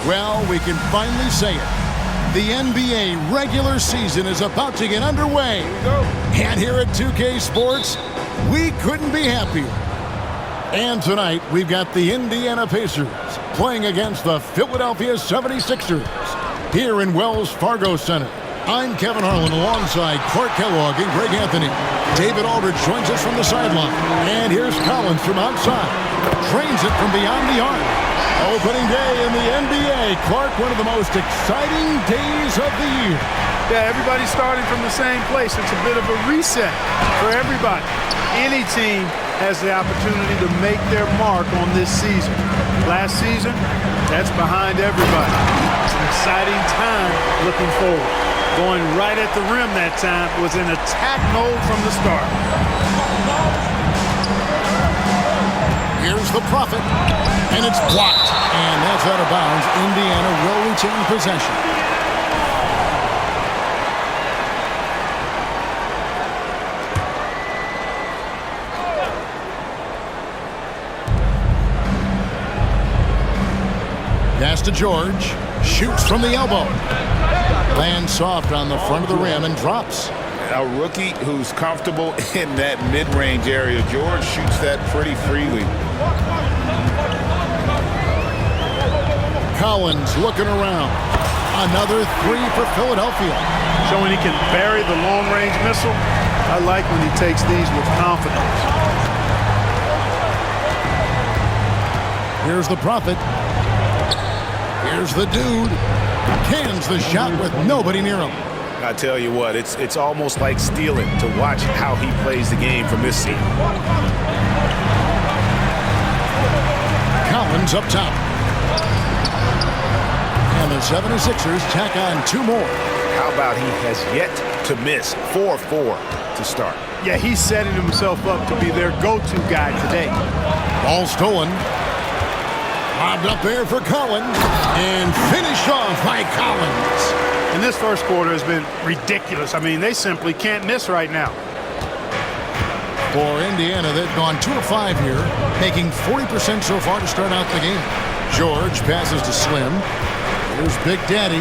Well, we can finally say it. The NBA regular season is about to get underway. And here at 2K Sports, we couldn't be happier. And tonight, we've got the Indiana Pacers playing against the Philadelphia 76ers here in Wells Fargo Center. I'm Kevin Harlan alongside Clark Kellogg and Greg Anthony. David Aldridge joins us from the sideline. And here's Collins from outside. Trains it from beyond the arc. Opening day in the NBA. Clark, one of the most exciting days of the year. Yeah, everybody's starting from the same place. It's a bit of a reset for everybody. Any team has the opportunity to make their mark on this season. Last season, that's behind everybody. It's an exciting time looking forward. Going right at the rim that time, was in attack mode from the start. Here's the Prophet, and it's blocked. And that's out of bounds. Indiana will retain possession. Pass to George. Shoots from the elbow. Lands soft on the front of the rim and drops. A rookie who's comfortable in that mid-range area. George shoots that pretty freely. Collins looking around. Another three for Philadelphia. Showing he can bury the long-range missile. I like when he takes these with confidence. Here's the Prophet. Here's the dude. Cans the shot with nobody near him. I tell you what, it's almost like stealing to watch how he plays the game from this seat. Collins up top. And the 76ers tack on two more. How about he has yet to miss 4-4 to start? Yeah, he's setting himself up to be their go-to guy today. Ball stolen. Lobbed up there for Collins. And finished off by Collins. And this first quarter has been ridiculous. I mean, they simply can't miss right now. For Indiana, they've gone 2 of 5 here, making 40% so far to start out the game. George passes to Slim. Here's Big Daddy.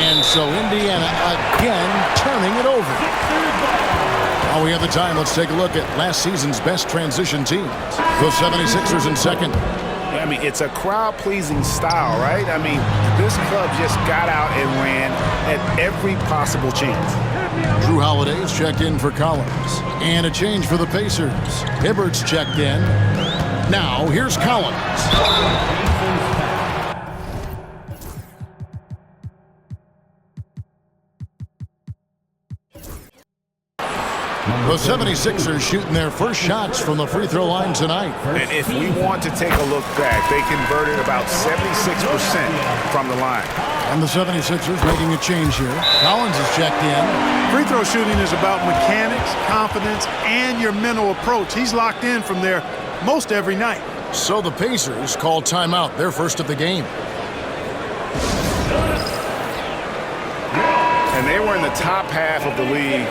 And so Indiana again turning it over. While we have the time, let's take a look at last season's best transition teams. The 76ers in second. I mean, it's a crowd-pleasing style, right? I mean, this club just got out and ran at every possible chance. Drew Holiday's checked in for Collins. And a change for the Pacers. Hibbert's checked in. Now, here's Collins. The 76ers shooting their first shots from the free throw line tonight. And if we want to take a look back, they converted about 76% from the line. And the 76ers making a change here. Collins is checked in. Free throw shooting is about mechanics, confidence, and your mental approach. He's locked in from there most every night. So the Pacers call timeout, their first of the game. And they were in the top half of the league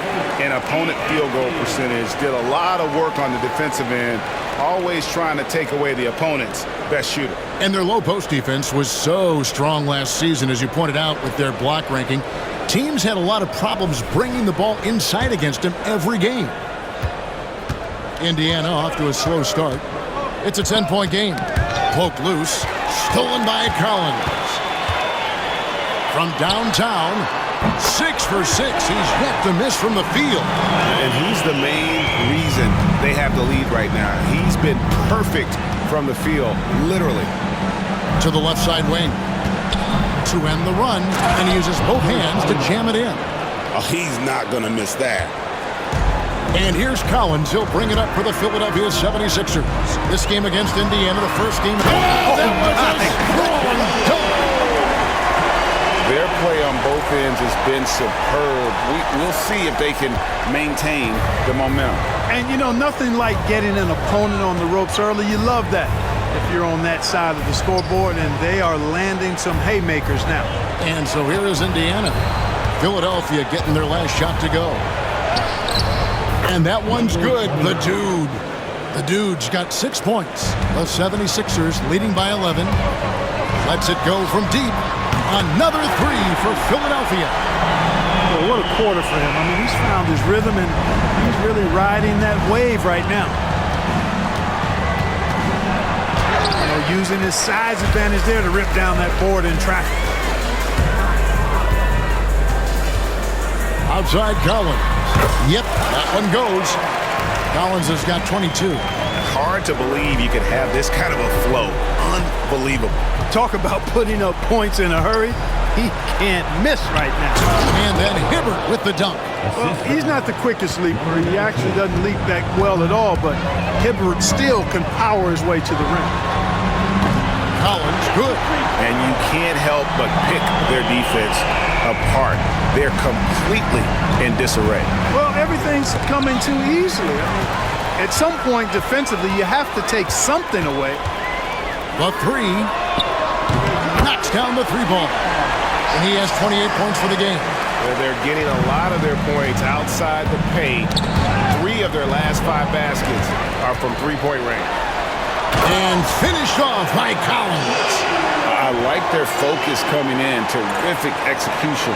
in opponent field goal percentage. Did a lot of work on the defensive end, always trying to take away the opponent's best shooter. And their low post defense was so strong last season, as you pointed out with their block ranking. Teams had a lot of problems bringing the ball inside against them every game. Indiana off to a slow start. It's a 10-point game. Poked loose. Stolen by Collins. From downtown, 6 for 6. He's yet to miss from the field. And he's the main reason they have the lead right now. He's been perfect from the field, literally. To the left side wing. To end the run, and he uses both hands to jam it in. Oh, he's not going to miss that. And here's Collins. He'll bring it up for the Philadelphia 76ers. This game against Indiana, the first game. That was a strong dunk. Their play on both ends has been superb. We'll see if they can maintain the momentum. And, you know, nothing like getting an opponent on the ropes early. You love that if you're on that side of the scoreboard, and they are landing some haymakers now. And so here is Indiana. Philadelphia getting their last shot to go. And that one's good. The dude. The Dude's got 6 points. The 76ers leading by 11. Lets it go from deep. Another three for Philadelphia. Well, what a quarter for him. I mean, he's found his rhythm, and he's really riding that wave right now. You know, using his size advantage there to rip down that board in traffic. Outside Collins. Yep, that one goes. Collins has got 22. Hard to believe you could have this kind of a flow. Unbelievable. Talk about putting up points in a hurry. He can't miss right now. And then Hibbert with the dunk. Well, he's not the quickest leaper. He actually doesn't leap that well at all, but Hibbert still can power his way to the rim. Collins, good. And you can't help but pick their defense apart. They're completely in disarray. Well, everything's coming too easily. I mean, at some point defensively, you have to take something away. The three. Knocks down the three ball. And he has 28 points for the game. Well, they're getting a lot of their points outside the paint. 3 of their last 5 baskets are from three-point range. And finished off by Collins. I like their focus coming in. Terrific execution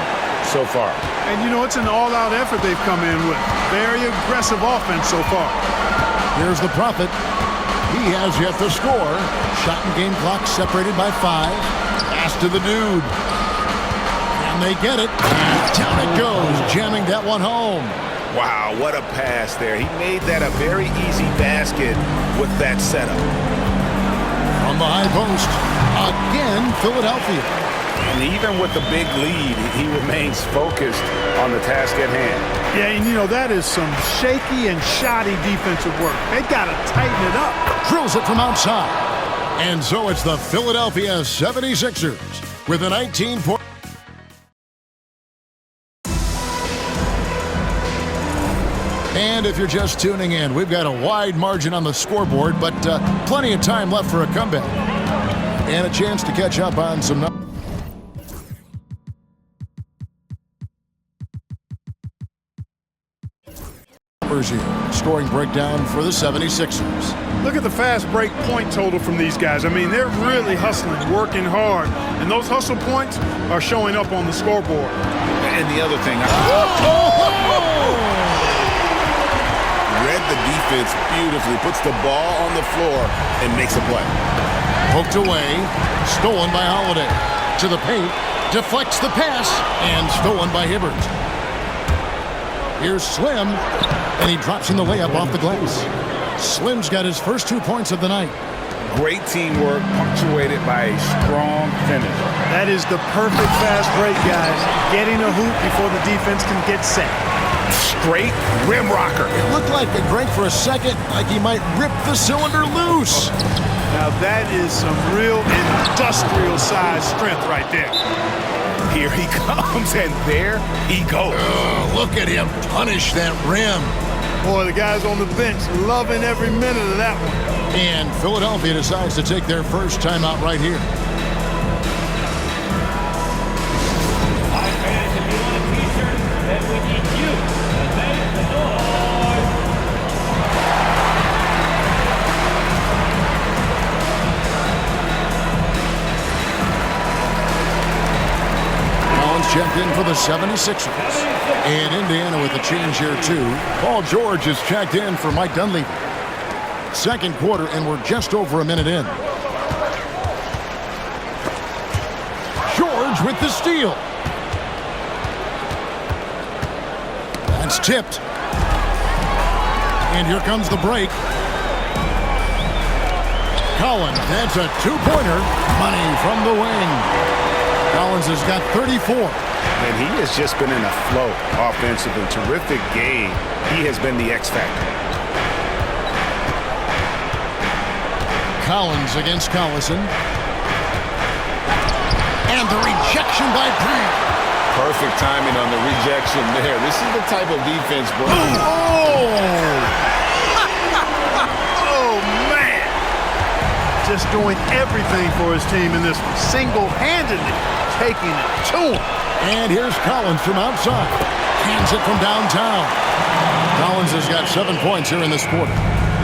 so far. And, you know, it's an all-out effort they've come in with. Very aggressive offense so far. Here's the Prophet. He has yet to score. Shot and game clock separated by 5. Pass to the Dude. And they get it. Down it goes, jamming that one home. Wow, what a pass there. He made that a very easy basket with that setup. From the high post, again, Philadelphia. And even with the big lead, he remains focused on the task at hand. Yeah, and you know, that is some shaky and shoddy defensive work. They got to tighten it up. Drills it from outside. And so it's the Philadelphia 76ers with a 19-point. And if you're just tuning in, we've got a wide margin on the scoreboard, but plenty of time left for a comeback. And a chance to catch up on some numbers here. Scoring breakdown for the 76ers. Look at the fast break point total from these guys. I mean, they're really hustling, working hard. And those hustle points are showing up on the scoreboard. And the other thing, read the defense beautifully, puts the ball on the floor and makes a play. Poked away, stolen by Holiday. To the paint, deflects the pass, and stolen by Hibbert. Here's Slim, and he drops in the layup off the glass. Slim's got his first 2 points of the night. Great teamwork, punctuated by a strong finish. That is the perfect fast break, guys. Getting a hoop before the defense can get set. Straight rim rocker. It looked like it drank for a second, like he might rip the cylinder loose. Now that is some real industrial size strength right there. Here he comes, and there he goes. Look at him punish that rim. Boy, the guys on the bench loving every minute of that one. And Philadelphia decides to take their first timeout right here. Hi, fans, if you want a t-shirt, then we need you to make the noise. Collins checked in for the 76ers. And Indiana with a change here, too. Paul George is checked in for Mike Dunleavy. Second quarter, and we're just over a minute in. George with the steal. That's tipped. And here comes the break. Collins, that's a two-pointer. Money from the wing. Collins has got 34. And he has just been in a flow offensively. Terrific game. He has been the X factor. Collins against Collison. And the rejection by Green. Perfect timing on the rejection there. This is the type of defense, bro. Oh, man. Just doing everything for his team in this one. Single-handedly taking it to him. And here's Collins from outside. Hands it from downtown. Collins has got 7 points here in this quarter.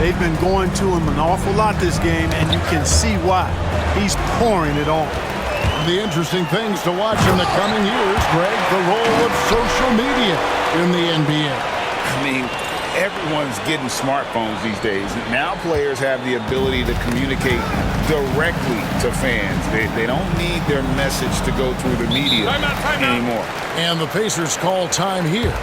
They've been going to him an awful lot this game, and you can see why. He's pouring it on. The interesting things to watch in the coming years, Greg, the role of social media in the NBA. I mean, everyone's getting smartphones these days. Now players have the ability to communicate directly to fans. They don't need their message to go through the media anymore. And the Pacers call time here.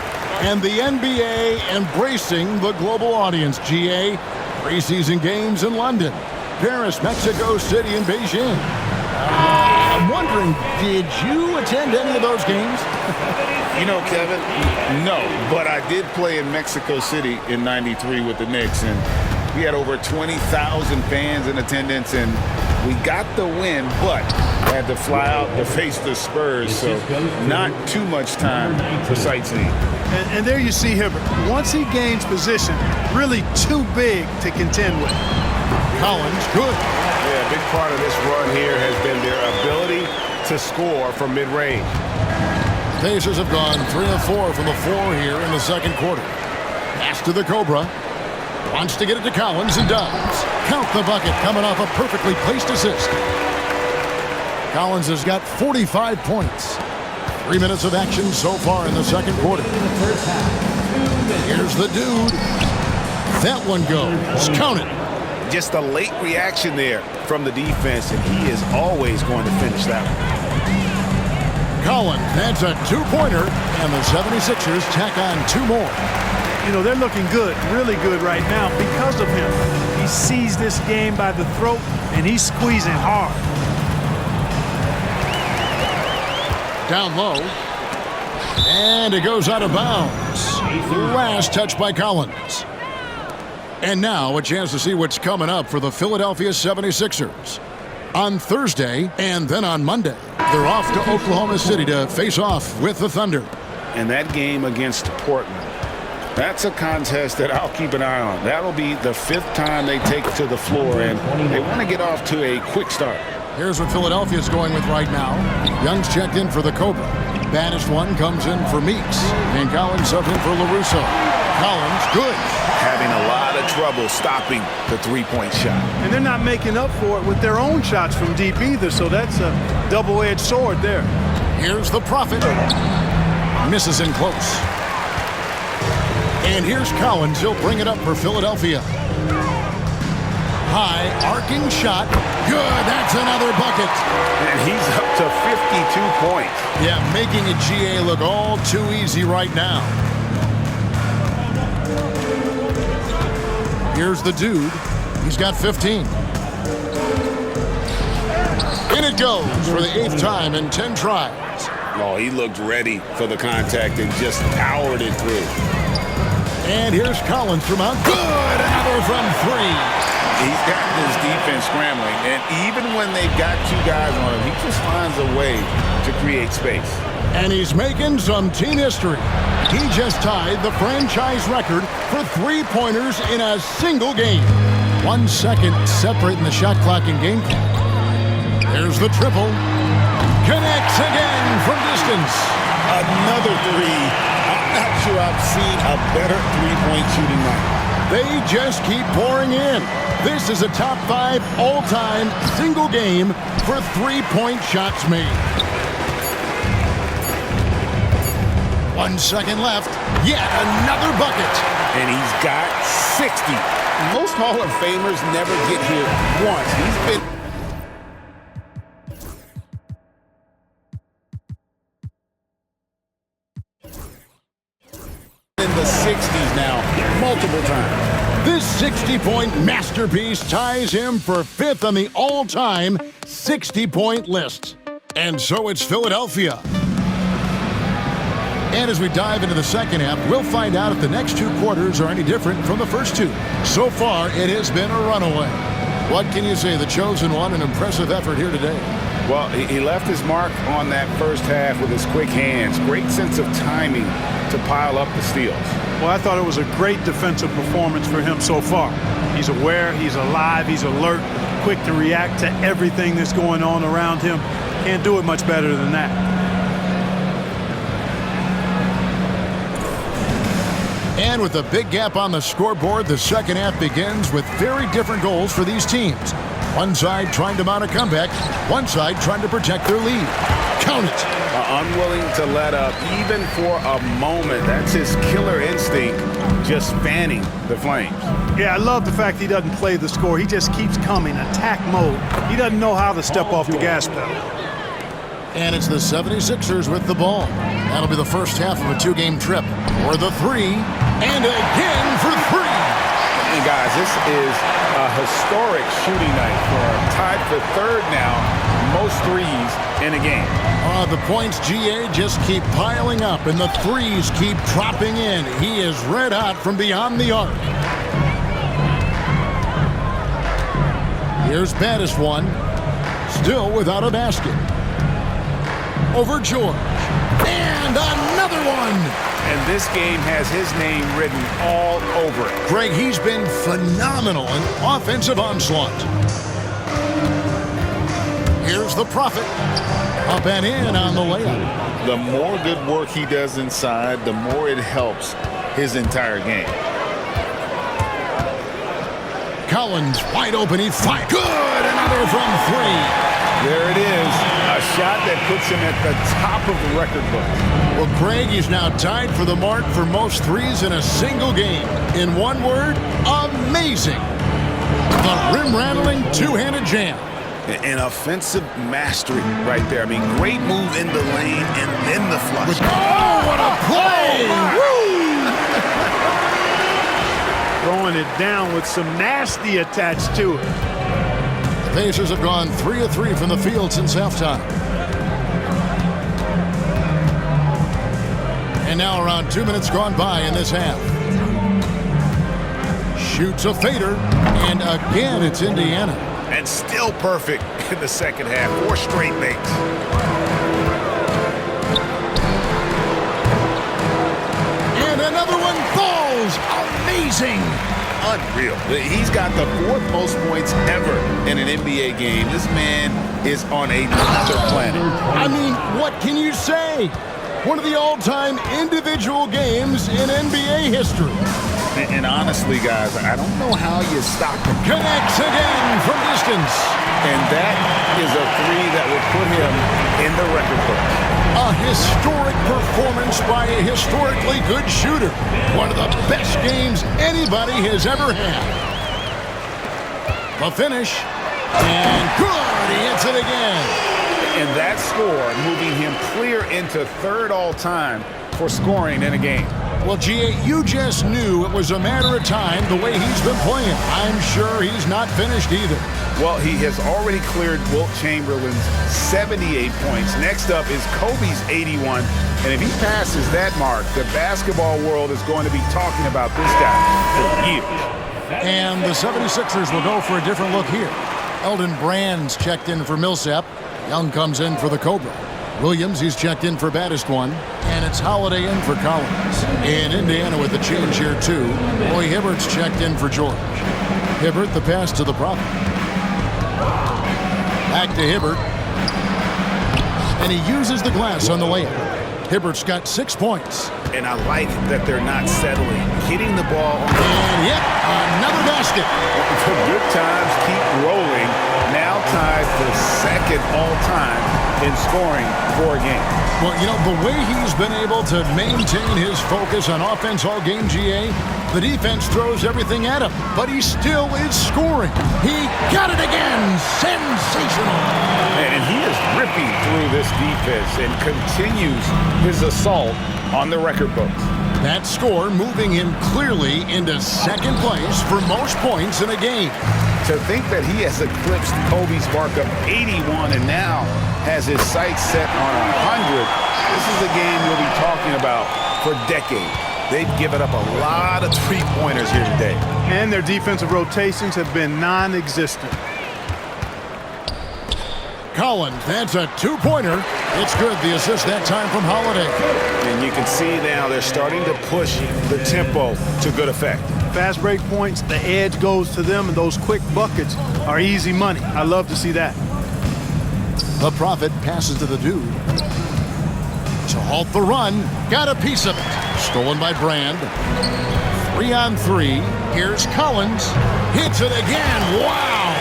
And the NBA embracing the global audience, GA. Preseason games in London, Paris, Mexico City, and Beijing. I'm wondering, did you attend any of those games? You know, Kevin, no, but I did play in Mexico City in '93 with the Knicks, and we had over 20,000 fans in attendance, and we got the win, but had to fly out to face the Spurs, so not too much time for sightseeing. And there you see Hibbert. Once he gains position, really too big to contend with. Collins, good. Yeah, a big part of this run here has been their ability to score from mid-range. Pacers have gone 3 of 4 from the floor here in the second quarter. Pass to the Cobra. Wants to get it to Collins and does. Count the bucket coming off a perfectly placed assist. Collins has got 45 points. 3 minutes of action so far in the second quarter. Here's the dude. That one goes. Count it. Just a late reaction there from the defense, and he is always going to finish that one. Collins, that's a two-pointer, and the 76ers tack on 2 more. You know, they're looking good, really good right now because of him. He sees this game by the throat, and he's squeezing hard. Down low. And it goes out of bounds. Last touch by Collins. And now a chance to see what's coming up for the Philadelphia 76ers. On Thursday and then on Monday, they're off to Oklahoma City to face off with the Thunder. And that game against Portland, that's a contest that I'll keep an eye on. That'll be the 5th time they take to the floor, and they want to get off to a quick start. Here's what Philadelphia's going with right now. Young's checked in for the Cobra. Banished one comes in for Meeks. And Collins subbed in for LaRusso. Collins, good. Having a lot of trouble stopping the three-point shot. And they're not making up for it with their own shots from deep either, so that's a double-edged sword there. Here's the Prophet. Misses in close. And here's Collins. He'll bring it up for Philadelphia. High, arcing shot. Good, that's another bucket. And he's up to 52 points. Yeah, making a GA look all too easy right now. Here's the dude. He's got 15. In it goes for the 8th time in 10 tries. Oh, he looked ready for the contact and just powered it through. And here's Collins from out. Good, another from 3. He's got this defense scrambling, and even when they've got 2 guys on him, he just finds a way to create space. And he's making some team history. He just tied the franchise record for 3-pointers in a single game. 1 second separating the shot clock and game clock. There's the triple. Connects again from distance. Another 3. I'm not sure I've seen a better three-point shooting night. They just keep pouring in. This is a top 5 all-time single game for 3-point shots made. 1 second left. Yet another bucket. And he's got 60. Most Hall of Famers never get here once. He's been in the 60s now multiple times. This 60-point masterpiece ties him for 5th on the all-time 60-point list. And so it's Philadelphia. And as we dive into the second half, we'll find out if the next 2 quarters are any different from the first 2. So far, it has been a runaway. What can you say? The chosen one, an impressive effort here today. Well, he left his mark on that first half with his quick hands. Great sense of timing to pile up the steals. Well, I thought it was a great defensive performance for him so far. He's aware, he's alive, he's alert, quick to react to everything that's going on around him. Can't do it much better than that. And with a big gap on the scoreboard, the second half begins with very different goals for these teams. One side trying to mount a comeback, one side trying to protect their lead. Count it. Unwilling to let up even for a moment. That's his killer instinct, just fanning the flames. Yeah, I love the fact he doesn't play the score. He just keeps coming, attack mode. He doesn't know how to step off the gas pedal. And it's the 76ers with the ball. That'll be the first half of a two-game trip. For the three, and again for three. And guys, this is a historic shooting night for him. Tied for third now, most threes in a game. The points, GA, just keep piling up, and the threes keep dropping in. He is red hot from beyond the arc. Here's Baddest one, still without a basket. Over George, and another one. And this game has his name written all over it. Greg, he's been phenomenal in offensive onslaught. Here's the Prophet, up and in on the layup. The more good work he does inside, the more it helps his entire game. Collins wide open, he fired. Good, another from three. There it is, a shot that puts him at the top of the record book. Well, Greg, he's now tied for the mark for most threes in a single game. In one word, amazing. The rim-rattling two-handed jam. An offensive mastery right there. I mean, great move in the lane and then the flush. Oh, what a play! Throwing it down with some nasty attached to it. The Pacers have gone 3 of 3 from the field since halftime. And now around 2 minutes gone by in this half. Shoots a fader, and again it's Indiana. And still perfect in the second half. 4 straight makes. And another one falls. Amazing. Unreal. He's got the 4th most points ever in an NBA game. This man is on another planet. I mean, what can you say? One of the all-time individual games in NBA history. And honestly, guys, I don't know how you stop him. Connects again from distance. And that is a three that would put him in the record book. A historic performance by a historically good shooter. One of the best games anybody has ever had. The finish. And good, he hits it again. And that score moving him clear into third all-time for scoring in a game. Well, G.A., you just knew it was a matter of time the way he's been playing. I'm sure he's not finished either. Well, he has already cleared Wilt Chamberlain's 78 points. Next up is Kobe's 81. And if he passes that mark, the basketball world is going to be talking about this guy for years. And the 76ers will go for a different look here. Elton Brand's checked in for Millsap. Young comes in for the Cobra. Williams, he's checked in for Baddest one. And it's Holiday in for Collins. In Indiana with the change here, too. Roy Hibbert's checked in for George. Hibbert, the pass to the Prophet. Back to Hibbert. And he uses the glass on the layup. Hibbert's got 6 points. And I like that they're not settling. Getting the ball on the And yet, another basket. The good times keep rolling. Now tied for second all-time in scoring for a game. Well, you know, the way he's been able to maintain his focus on offense all game, GA, the defense throws everything at him, but he still is scoring. He got it again. Sensational. And he is ripping through this defense and continues his assault on the record books. That score moving him clearly into second place for most points in a game. To think that he has eclipsed Kobe's mark of 81 and now has his sights set on 100, this is a game we'll be talking about for decades. They've given up a lot of three-pointers here today. And their defensive rotations have been non-existent. Collins, that's a two-pointer. It's good, the assist that time from Holiday. And you can see now they're starting to push the tempo to good effect. Fast break points, the edge goes to them, and those quick buckets are easy money. I love to see that. The Prophet passes to the dude. To halt the run, got a piece of it. Stolen by Brand. 3-on-3. Here's Collins. Hits it again. Wow!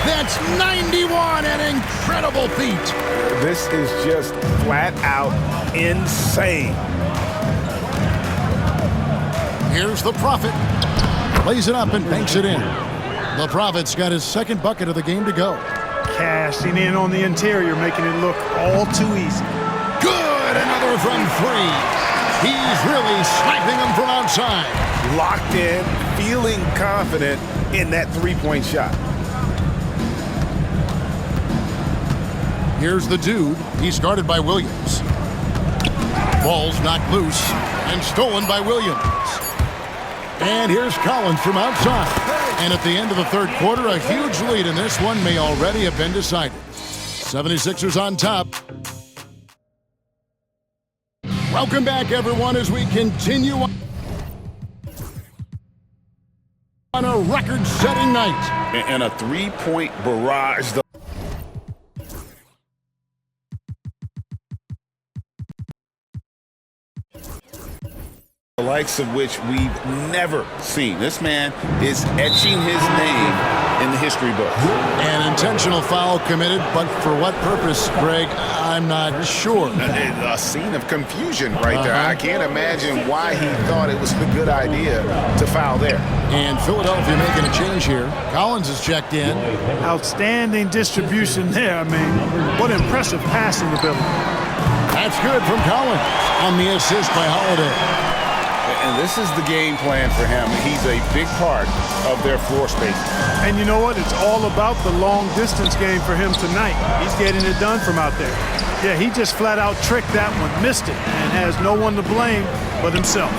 That's 91, an incredible feat. This is just flat out insane. Here's the Prophet. Plays it up and banks it in. The Prophet's got his second bucket of the game to go. Cashing in on the interior, making it look all too easy. Good! Another from 3. He's really sniping them from outside. Locked in, feeling confident in that three-point shot. Here's the dude. He's guarded by Williams. Ball's knocked loose and stolen by Williams. And here's Collins from outside. And at the end of the third quarter, a huge lead in this one may already have been decided. 76ers on top. Welcome back, everyone, as we continue on a record-setting night. And a three-point barrage. The likes of which we've never seen. This man is etching his name in the history book. An intentional foul committed, but for what purpose, Greg, I'm not sure. A scene of confusion right there. I can't imagine why he thought it was a good idea to foul there. And Philadelphia making a change here. Collins is checked in. Outstanding distribution there. I mean, what impressive passing ability. That's good from Collins on the assist by Holiday. And this is the game plan for him. He's a big part of their floor space. And you know what? It's all about the long-distance game for him tonight. He's getting it done from out there. Yeah, he just flat-out tricked that one, missed it, and has no one to blame but himself.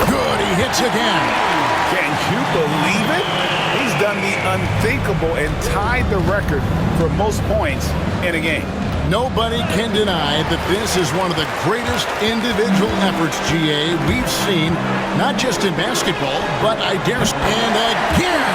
Good, he hits again. Can you believe it? He's done the unthinkable and tied the record for most points in a game. Nobody can deny that this is one of the greatest individual efforts, GA, we've seen, not just in basketball, but I dare say, and again.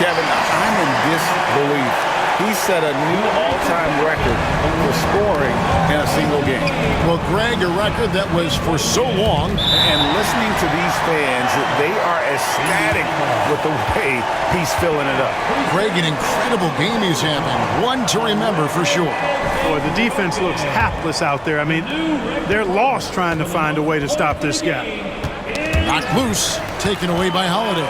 Kevin, I'm in disbelief. He set a new all-time record for scoring in a single game. Well, Greg, a record that was for so long. And listening to these fans, they are ecstatic with the way he's filling it up. Greg, an incredible game he's having. One to remember for sure. Boy, the defense looks hapless out there. I mean, they're lost trying to find a way to stop this guy. Knocked loose, taken away by Holiday.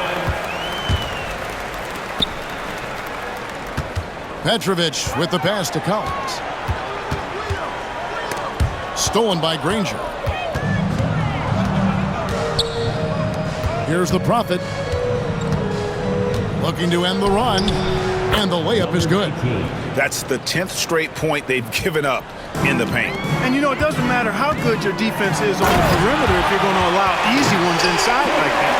Petrovic with the pass to Collins. Stolen by Granger. Here's the Prophet. Looking to end the run. And the layup is good. That's the 10th straight point they've given up in the paint. And you know, it doesn't matter how good your defense is on the perimeter if you're going to allow easy ones inside like that.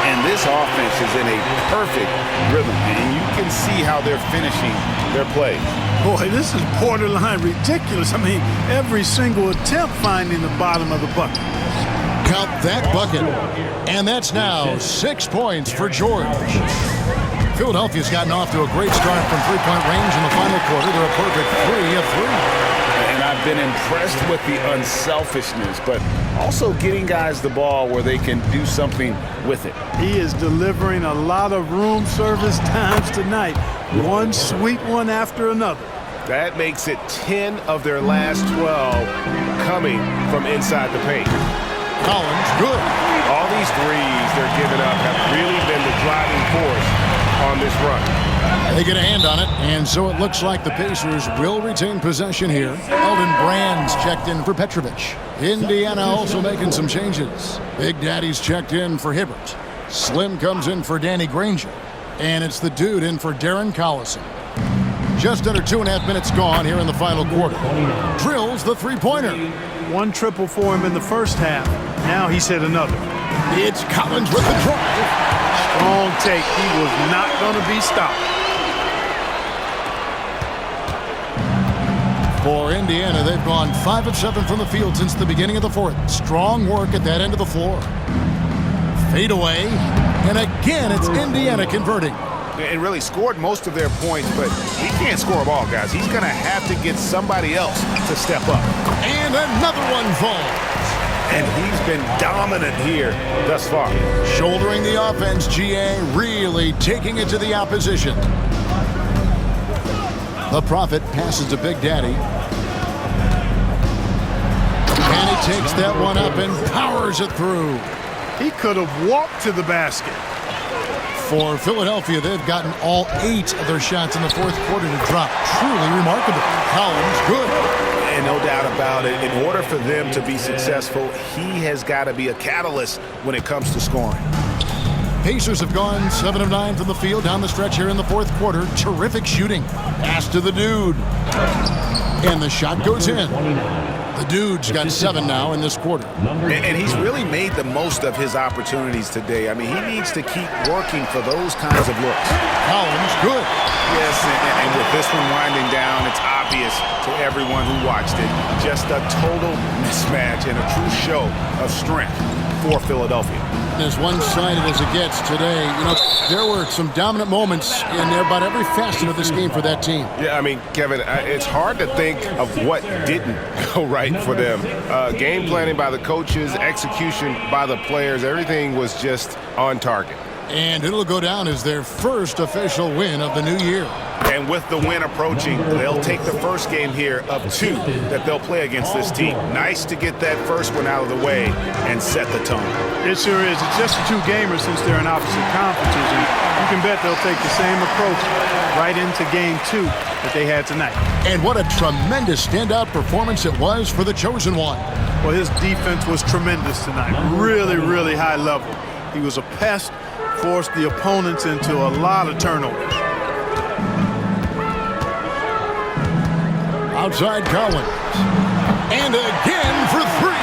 And this offense is in a perfect rhythm, and you can see how they're finishing their plays. Boy, this is borderline ridiculous. I mean, every single attempt finding the bottom of the bucket. Count that bucket. And that's now 6 points for George. Philadelphia's gotten off to a great start from three-point range in the final quarter. They're a perfect 3 of 3. And I've been impressed with the unselfishness, but also getting guys the ball where they can do something with it. He is delivering a lot of room service times tonight. One sweet one after another. That makes it 10 of their last 12 coming from inside the paint. Collins, good. All these threes they're giving up have really been the driving force on this run. They get a hand on it, and so it looks like the Pacers will retain possession here. Elton Brand's checked in for Petrovic. Indiana also making some changes. Big Daddy's checked in for Hibbert. Slim comes in for Danny Granger. And it's the dude in for Darren Collison. Just under 2.5 minutes gone here in the final quarter. Drills the three-pointer. One triple for him in the first half. Now he's hit another. It's Collins with the drive. Strong take. He was not going to be stopped. For Indiana, they've gone 5 of 7 from the field since the beginning of the fourth. Strong work at that end of the floor. Fade away. And again, it's Indiana converting. And really scored most of their points, but he can't score them all, guys. He's going to have to get somebody else to step up. And another one falls. And he's been dominant here thus far. Shouldering the offense, GA really taking it to the opposition. The Prophet passes to Big Daddy. And he takes that one up and powers it through. He could have walked to the basket. For Philadelphia, they've gotten all 8 of their shots in the fourth quarter to drop. Truly remarkable. Collins, good. And no doubt about it, in order for them to be successful, he has got to be a catalyst when it comes to scoring. Pacers have gone 7 of 9 from the field down the stretch here in the fourth quarter. Terrific shooting. Pass to the dude. And the shot goes in. The dude's got 7 now in this quarter. And he's really made the most of his opportunities today. I mean, he needs to keep working for those kinds of looks. Collins, good. Yes, and with this one winding down, it's obvious to everyone who watched it. Just a total mismatch and a true show of strength for Philadelphia. As one-sided as it gets today, you know, there were some dominant moments in there about every facet of this game for that team. Yeah, I mean, Kevin, it's hard to think of what didn't go right for them. Game planning by the coaches, execution by the players, everything was just on target. And it'll go down as their first official win of the new year. And with the win approaching, they'll take the first game here of 2 that they'll play against this team. Nice to get that first one out of the way and set the tone. It sure is. It's just the 2 gamers since they're in opposite conferences. And you can bet they'll take the same approach right into game 2 that they had tonight. And what a tremendous standout performance it was for the Chosen One. Well, his defense was tremendous tonight. Really, really high level. He was a pest, forced the opponents into a lot of turnovers. Outside Collins. And again for 3.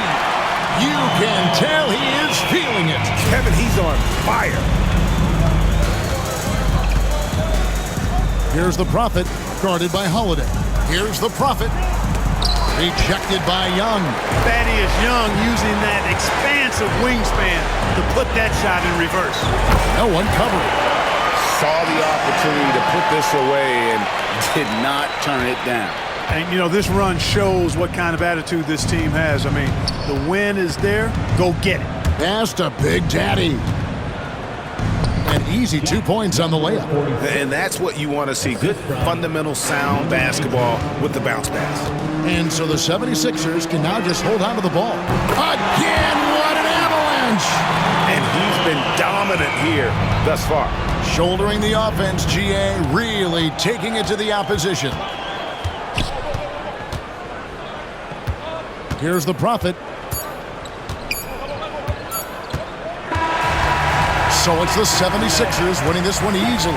You can tell he is feeling it. Kevin, he's on fire. Here's the Prophet, guarded by Holiday. Here's the Prophet. Rejected by Young. Thaddeus Young using that expansive wingspan to put that shot in reverse. No one covering. Saw the opportunity to put this away and did not turn it down. And, you know, this run shows what kind of attitude this team has. I mean, the win is there. Go get it. Pass to Big Daddy. An easy 2 points on the layup. And that's what you want to see. Good, fundamental, sound basketball with the bounce pass. And so the 76ers can now just hold on to the ball. Again, what an avalanche! And he's been dominant here thus far. Shouldering the offense, GA really taking it to the opposition. Here's the Prophet. So it's the 76ers winning this one easily.